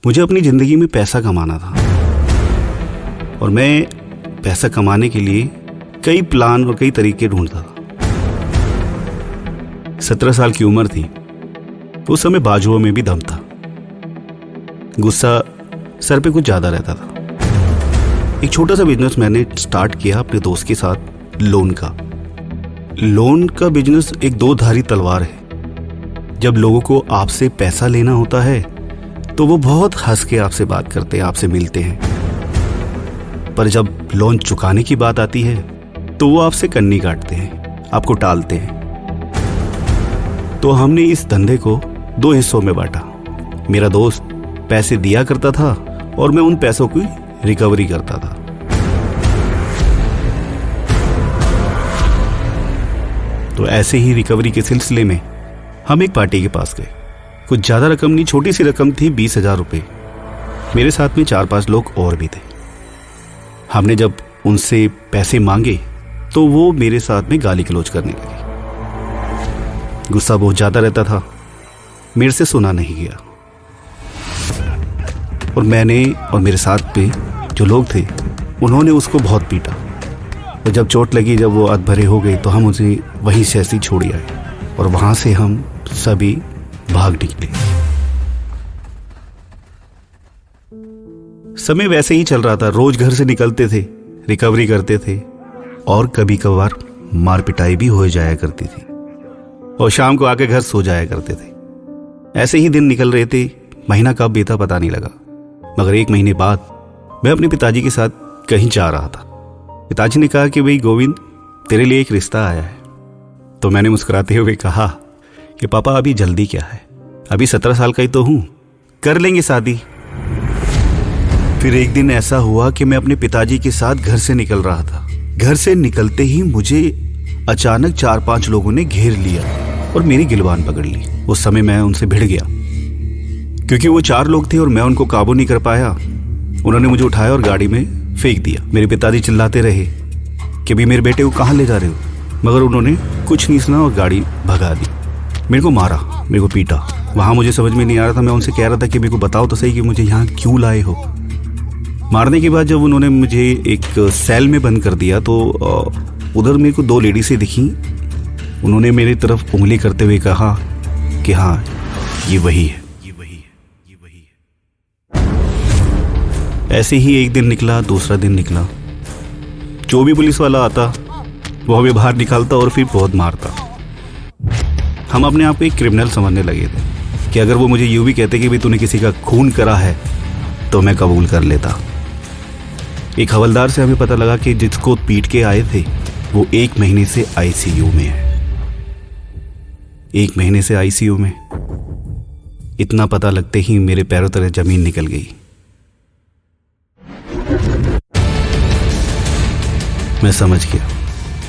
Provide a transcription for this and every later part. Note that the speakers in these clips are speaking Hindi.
मुझे अपनी ज़िंदगी में पैसा कमाना था और मैं पैसा कमाने के लिए कई प्लान और कई तरीके ढूंढता था। 17 साल की उम्र थी। उस समय बाजुओं में भी दम था। गुस्सा सर पे कुछ ज़्यादा रहता था। एक छोटा सा बिजनेस मैंने स्टार्ट किया अपने दोस्त के साथ, लोन का बिजनेस एक दो धारी तलवार है। जब लोगों को आपसे पैसा लेना होता है तो वो बहुत हंस के आपसे बात करते हैं, आपसे मिलते हैं, पर जब लोन चुकाने की बात आती है तो वो आपसे कन्नी काटते हैं, आपको टालते हैं। तो हमने इस धंधे को 2 हिस्सों में बांटा। मेरा दोस्त पैसे दिया करता था और मैं उन पैसों की रिकवरी करता था। तो ऐसे ही रिकवरी के सिलसिले में हम एक पार्टी के पास गए। कुछ ज़्यादा रकम नहीं, छोटी सी रकम थी, 20,000 रुपये। मेरे साथ में 4-5 लोग और भी थे। हमने जब उनसे पैसे मांगे तो वो मेरे साथ में गाली गलौज करने लगे। गुस्सा बहुत ज़्यादा रहता था, मेरे से सुना नहीं गया और मैंने और मेरे साथ में जो लोग थे उन्होंने उसको बहुत पीटा। और जब चोट लगी, जब वो अधभरे हो गए तो हम उसे वहीं से ऐसे छोड़ आए और वहाँ से हम सभी भाग निकले। समय वैसे ही चल रहा था। रोज घर से निकलते थे, रिकवरी करते थे और कभी कभार मार पिटाई भी हो जाया करती थी और शाम को आके घर सो जाया करते थे। ऐसे ही दिन निकल रहे थे। महीना कब बीता पता नहीं लगा, मगर 1 महीने बाद मैं अपने पिताजी के साथ कहीं जा रहा था। पिताजी ने कहा कि भाई गोविंद, तेरे लिए एक रिश्ता आया है। तो मैंने मुस्कुराते हुए कहा कि पापा अभी जल्दी क्या है, अभी 17 साल का ही तो हूं, कर लेंगे शादी। फिर एक दिन ऐसा हुआ कि मैं अपने पिताजी के साथ घर से निकल रहा था। घर से निकलते ही मुझे अचानक 4-5 लोगों ने घेर लिया और मेरी गिलबान पकड़ ली। उस समय मैं उनसे भिड़ गया क्योंकि वो 4 लोग थे और मैं उनको काबू नहीं कर पाया। उन्होंने मुझे उठाया और गाड़ी में फेंक दिया। मेरे पिताजी चिल्लाते रहे कि भाई मेरे बेटे को कहाँ ले जा रहे हो, मगर उन्होंने कुछ नहीं सुना और गाड़ी भगा दी। मेरे को मारा, मेरे को पीटा। वहाँ मुझे समझ में नहीं आ रहा था। मैं उनसे कह रहा था कि मेरे को बताओ तो सही कि मुझे यहाँ क्यों लाए हो। मारने के बाद जब उन्होंने मुझे एक सेल में बंद कर दिया तो उधर मेरे को 2 लेडीज़ें दिखीं। उन्होंने मेरी तरफ उंगली करते हुए कहा कि हाँ, ये वही है, ये वही है, ये वही है। ऐसे ही एक दिन निकला, दूसरा दिन निकला। जो भी पुलिस वाला आता वो हमें बाहर निकालता और फिर बहुत मारता। हम अपने आप को एक क्रिमिनल समझने लगे थे कि अगर वो मुझे यूं भी कहते कि भाई तूने किसी का खून करा है तो मैं कबूल कर लेता। एक हवलदार से हमें पता लगा कि जिसको पीट के आए थे वो 1 महीने से आईसीयू में है। 1 महीने से आईसीयू में। इतना पता लगते ही मेरे पैरों तले जमीन निकल गई। मैं समझ गया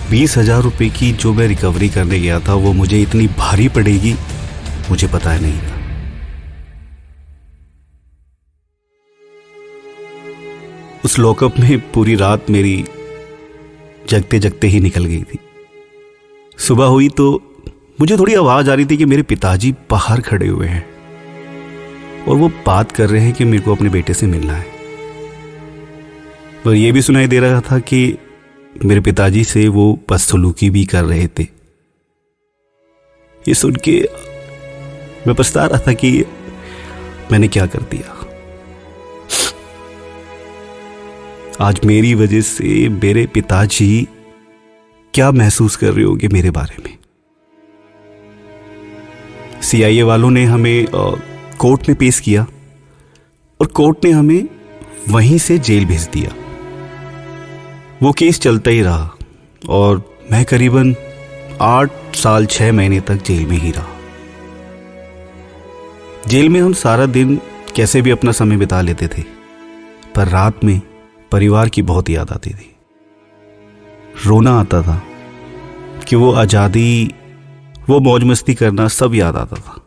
20,000 रुपये की जो मैं रिकवरी करने गया था वो मुझे इतनी भारी पड़ेगी, मुझे पता नहीं था। उस लॉकअप में पूरी रात मेरी जगते जगते ही निकल गई थी। सुबह हुई तो मुझे थोड़ी आवाज आ रही थी कि मेरे पिताजी बाहर खड़े हुए हैं और वो बात कर रहे हैं कि मेरे को अपने बेटे से मिलना है। और ये भी सुनाई दे रहा था कि मेरे पिताजी से वो बदसलूकी भी कर रहे थे। ये सुन के मैं पछता रहा था कि मैंने क्या कर दिया। आज मेरी वजह से मेरे पिताजी क्या महसूस कर रहे होंगे मेरे बारे में। सीआईए वालों ने हमें कोर्ट में पेश किया और कोर्ट ने हमें वहीं से जेल भेज दिया। वो केस चलता ही रहा और मैं करीबन 8 साल 6 महीने तक जेल में ही रहा। जेल में हम सारा दिन कैसे भी अपना समय बिता लेते थे, पर रात में परिवार की बहुत याद आती थी। रोना आता था कि वो आज़ादी, वो मौज मस्ती करना सब याद आता था।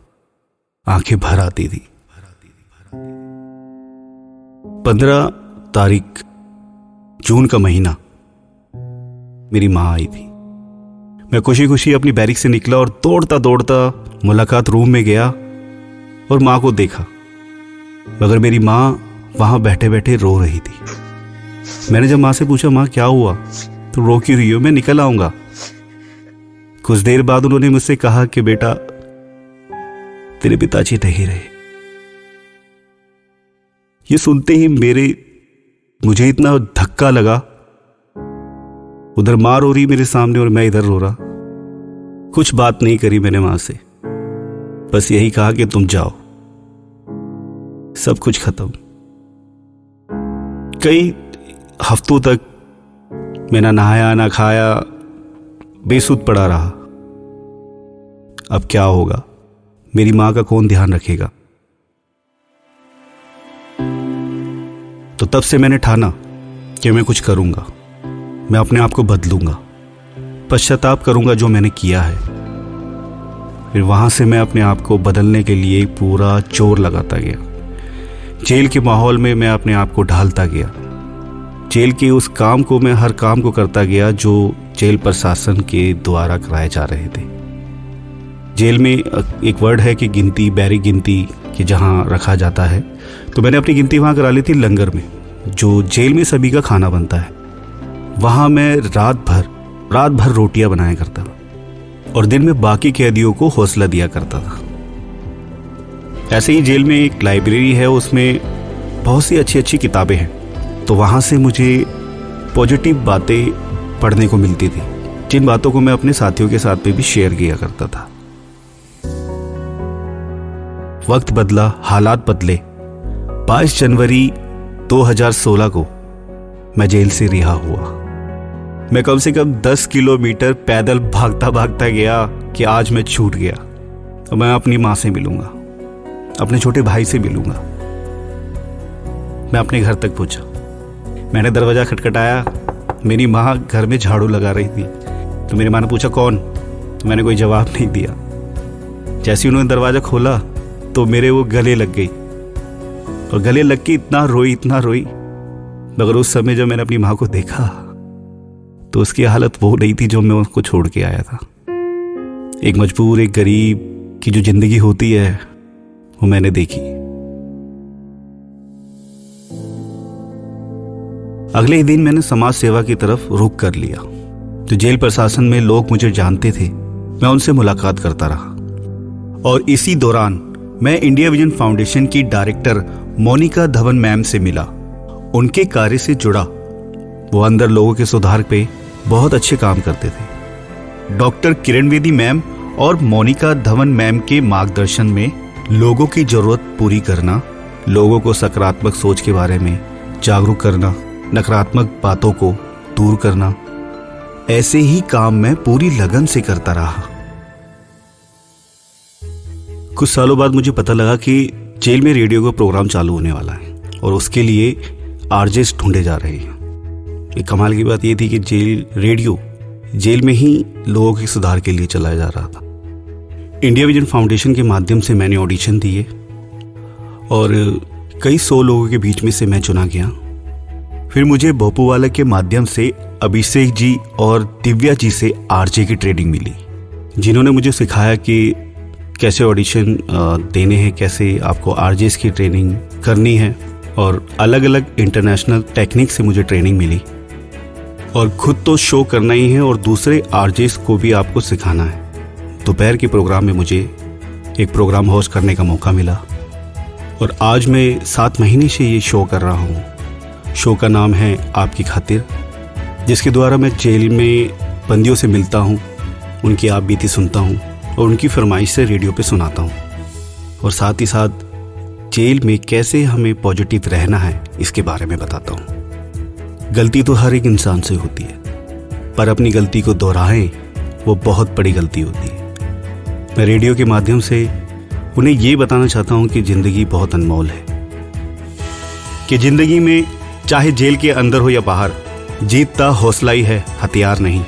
आंखें भर आती थी। 15 तारीख जून का महीना, मेरी माँ आई थी। मैं खुशी खुशी अपनी बैरिक से निकला और दौड़ता दौड़ता मुलाकात रूम में गया और माँ को देखा। मगर मेरी माँ वहां बैठे बैठे रो रही थी। मैंने जब माँ से पूछा, माँ क्या हुआ, तो रो क्यों रही हो, मैं निकल आऊंगा। कुछ देर बाद उन्होंने मुझसे कहा कि बेटा तेरे पिताजी नहीं रहे। ये सुनते ही मुझे इतना धक्का लगा। उधर माँ रो रही मेरे सामने और मैं इधर रो रहा। कुछ बात नहीं करी मैंने माँ से, बस यही कहा कि तुम जाओ, सब कुछ खत्म। कई हफ्तों तक मैं ना नहाया ना खाया, बेसुध पड़ा रहा। अब क्या होगा, मेरी मां का कौन ध्यान रखेगा। तो तब से मैंने ठाना कि मैं कुछ करूंगा, मैं अपने आप को बदलूंगा, पश्चाताप करूंगा जो मैंने किया है। फिर वहां से मैं अपने आप को बदलने के लिए पूरा जोर लगाता गया। जेल के माहौल में मैं अपने आप को ढालता गया। जेल के उस काम को मैं हर काम को करता गया जो जेल प्रशासन के द्वारा कराए जा रहे थे। जेल में एक वर्ड है कि गिनती, बैरी गिनती कि जहाँ रखा जाता है, तो मैंने अपनी गिनती वहाँ करा ली थी लंगर में, जो जेल में सभी का खाना बनता है। वहाँ मैं रात भर रोटियां बनाया करता और दिन में बाकी कैदियों को हौसला दिया करता था। ऐसे ही जेल में एक लाइब्रेरी है, उसमें बहुत सी अच्छी अच्छी किताबें हैं, तो वहाँ से मुझे पॉजिटिव बातें पढ़ने को मिलती थी, जिन बातों को मैं अपने साथियों के साथ में भी शेयर किया करता था। वक्त बदला, हालात बदले। 22 जनवरी 2016 को मैं जेल से रिहा हुआ। मैं कम से कम 10 किलोमीटर पैदल भागता भागता गया कि आज मैं छूट गया। तो मैं अपनी माँ से मिलूंगा, अपने छोटे भाई से मिलूंगा। मैं अपने घर तक पहुंचा। मैंने दरवाजा खटखटाया, मेरी माँ घर में झाड़ू लगा रही थी। तो मेरी माँ ने पूछा कौन, तो मैंने कोई जवाब नहीं दिया। जैसे ही उन्होंने दरवाजा खोला तो मेरे वो गले लग गई, और गले लग के इतना रोई। मगर उस समय जब मैंने अपनी माँ को देखा तो उसकी हालत वो नहीं थी जो मैं उसको छोड़ के आया था। एक मजबूर, एक गरीब की जो जिंदगी होती है वो मैंने देखी। अगले ही दिन मैंने समाज सेवा की तरफ रुख कर लिया। जो जेल प्रशासन में लोग मुझे जानते थे, मैं उनसे मुलाकात करता रहा। और इसी दौरान मैं इंडिया विजन फाउंडेशन की डायरेक्टर मोनिका धवन मैम से मिला। उनके कार्य से जुड़ा, वो अंदर लोगों के सुधार पे बहुत अच्छे काम करते थे। डॉक्टर किरण बेदी मैम और मोनिका धवन मैम के मार्गदर्शन में लोगों की जरूरत पूरी करना, लोगों को सकारात्मक सोच के बारे में जागरूक करना, नकारात्मक बातों को दूर करना, ऐसे ही काम मैं पूरी लगन से करता रहा। कुछ सालों बाद मुझे पता लगा कि जेल में रेडियो का प्रोग्राम चालू होने वाला है और उसके लिए आरजेस ढूंढे जा रहे हैं। एक कमाल की बात यह थी कि रेडियो जेल में ही लोगों के सुधार के लिए चलाया जा रहा था। इंडिया विजन फाउंडेशन के माध्यम से मैंने ऑडिशन दिए और कई 100 लोगों के बीच में से मैं चुना गया। फिर मुझे भोपूवाला के माध्यम से अभिषेक जी और दिव्या जी से आरजे की ट्रेनिंग मिली, जिन्होंने मुझे सिखाया कि कैसे ऑडिशन देने हैं, कैसे आपको आरजेस की ट्रेनिंग करनी है, और अलग अलग इंटरनेशनल टेक्निक से मुझे ट्रेनिंग मिली। और खुद तो शो करना ही है और दूसरे आरजेस को भी आपको सिखाना है। दोपहर के प्रोग्राम में मुझे एक प्रोग्राम होस्ट करने का मौका मिला और आज मैं 7 महीने से ये शो कर रहा हूँ। शो का नाम है आपकी खातिर, जिसके द्वारा मैं जेल में बंदियों से मिलता हूँ, उनकी आप बीती सुनता हूँ और उनकी फरमाइश से रेडियो पे सुनाता हूँ। और साथ ही साथ जेल में कैसे हमें पॉजिटिव रहना है इसके बारे में बताता हूँ। गलती तो हर एक इंसान से होती है, पर अपनी गलती को दोहराएं वो बहुत बड़ी गलती होती है। मैं रेडियो के माध्यम से उन्हें ये बताना चाहता हूँ कि ज़िंदगी बहुत अनमोल है, कि ज़िंदगी में चाहे जेल के अंदर हो या बाहर, जीतता हौसला ही है, हथियार नहीं।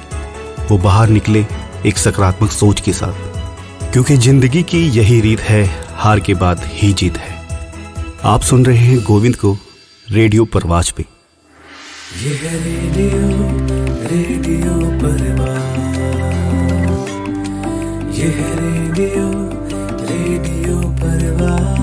वो बाहर निकले एक सकारात्मक सोच के साथ, क्योंकि ज़िंदगी की यही रीत है, हार के बाद ही जीत है। आप सुन रहे हैं गोविंद को रेडियो परवाज पे। ये है रेडियो परवाज, ये है रेडियो परवाज।